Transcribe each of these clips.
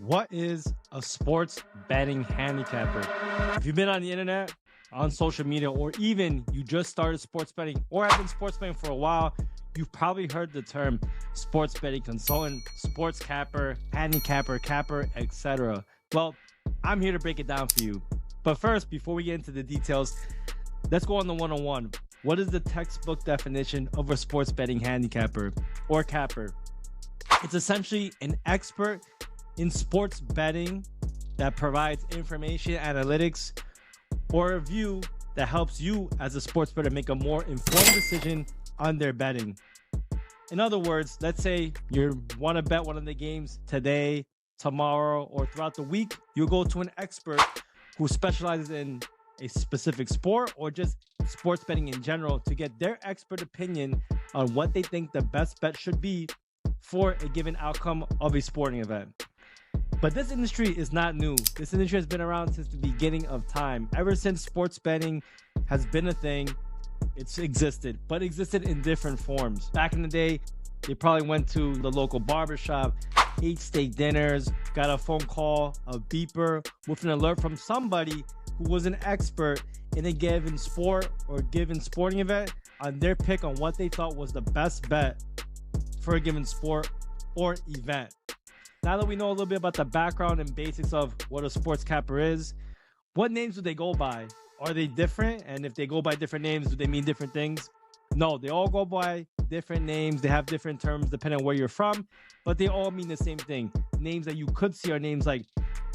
What is a sports betting handicapper? If you've been on the internet, on social media, or even you just started sports betting or have been sports betting for a while, you've probably heard the term sports betting consultant, sports capper, handicapper, capper, etc. Well, I'm here to break it down for you. But first, before we get into the details, let's go on the 101. What is the textbook definition of a sports betting handicapper or capper? It's essentially an expert in sports betting that provides information, analytics, or a view that helps you as a sports bettor make a more informed decision on their betting. In other words, let's say you want to bet one of the games today, tomorrow, or throughout the week. You go to an expert who specializes in a specific sport or just sports betting in general to get their expert opinion on what they think the best bet should be for a given outcome of a sporting event. But this industry is not new. This industry has been around since the beginning of time. Ever since sports betting has been a thing, it's existed, but existed in different forms. Back in the day, they probably went to the local barbershop, ate steak dinners, got a phone call, a beeper with an alert from somebody who was an expert in a given sport or given sporting event on their pick on what they thought was the best bet for a given sport or event. Now that we know a little bit about the background and basics of what a sports capper is, what names do they go by? Are they different? And if they go by different names, do they mean different things? No, they all go by different names. They have different terms depending on where you're from, but they all mean the same thing. Names that you could see are names like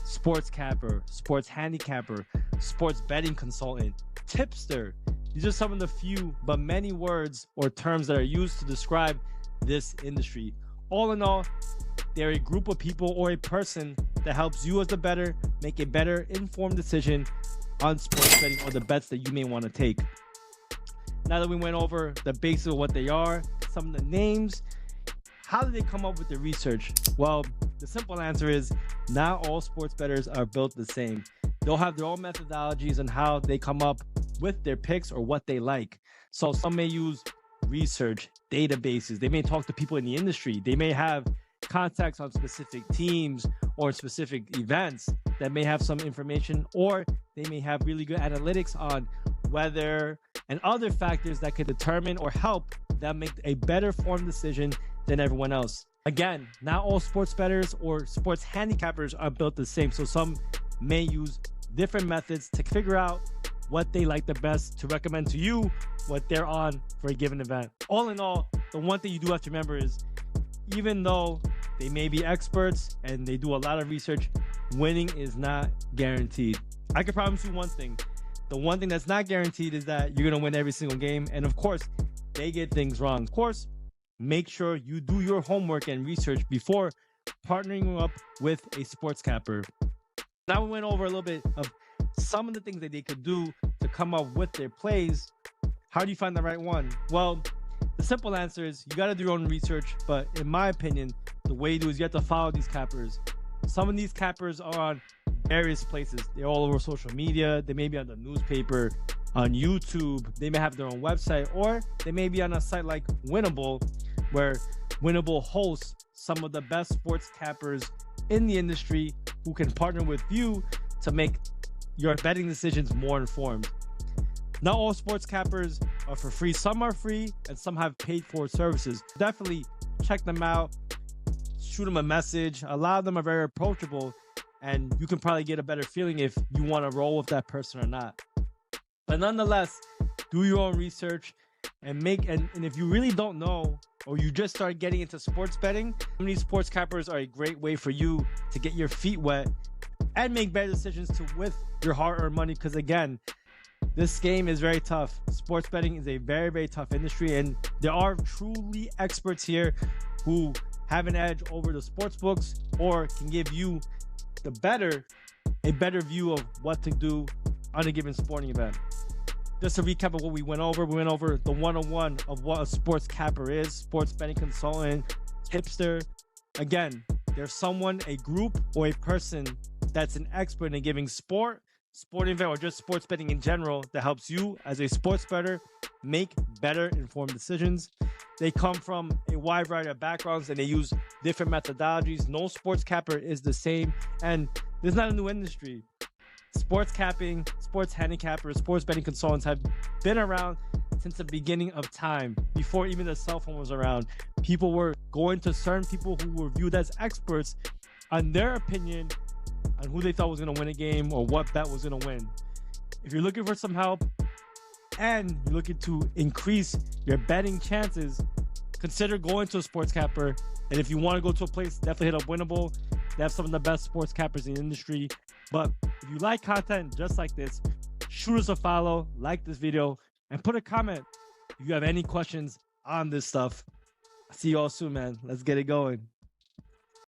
sports capper, sports handicapper, sports betting consultant, tipster. These are some of the few but many words or terms that are used to describe this industry. All in all, they're a group of people or a person that helps you as the bettor make a better informed decision on sports betting or the bets that you may want to take. Now that we went over the basics of what they are, some of the names, how did they come up with the research? Well, the simple answer is not all sports bettors are built the same. They'll have their own methodologies on how they come up with their picks or what they like. So some may use research, databases. They may talk to people in the industry. They may have contacts on specific teams or specific events that may have some information, or they may have really good analytics on weather and other factors that could determine or help them make a better formed decision than everyone else. Again, not all sports bettors or sports handicappers are built the same. So some may use different methods to figure out what they like the best to recommend to you what they're on for a given event. All in all, the one thing you do have to remember is even though they may be experts and they do a lot of research, winning is not guaranteed. I can promise you one thing. The one thing that's not guaranteed is that you're going to win every single game. And of course, they get things wrong. Of course, make sure you do your homework and research before partnering up with a sports capper. Now we went over a little bit of some of the things that they could do to come up with their plays. How do you find the right one? Well, the simple answer is you got to do your own research. But in my opinion, the way you do is you have to follow these cappers. Some of these cappers are on various places. They're all over social media. They may be on the newspaper, on YouTube. They may have their own website, or they may be on a site like Winible, where Winible hosts some of the best sports cappers in the industry who can partner with you to make your betting decisions more informed. Not all sports cappers are for free. Some are free and some have paid for services. Definitely check them out. Shoot them a message. A lot of them are very approachable, and you can probably get a better feeling if you want to roll with that person or not. But nonetheless, do your own research and if you really don't know, or you just start getting into sports betting, some of these sports cappers are a great way for you to get your feet wet and make better decisions with your hard-earned money. Because again, this game is very tough. Sports betting is a very, very tough industry, and there are truly experts here who have an edge over the sports books or can give you a better view of what to do on a given sporting event. Just to recap of what we went over the 101 of what a sports capper is, sports betting consultant, tipster. Again, there's someone, a group, or a person that's an expert in a given sporting event, or just sports betting in general that helps you as a sports bettor make better informed decisions. They come from a wide variety of backgrounds and they use different methodologies. No sports capper is the same, and this is not a new industry. Sports capping, sports handicappers, sports betting consultants have been around since the beginning of time, before even the cell phone was around. People were going to certain people who were viewed as experts on their opinion on who they thought was going to win a game or what bet was going to win. If you're looking for some help and you're looking to increase your betting chances, consider going to a sports capper. And if you want to go to a place, definitely hit up Winible. They have some of the best sports cappers in the industry. But if you like content just like this, shoot us a follow, like this video, and put a comment if you have any questions on this stuff. See you all soon, man. Let's get it going.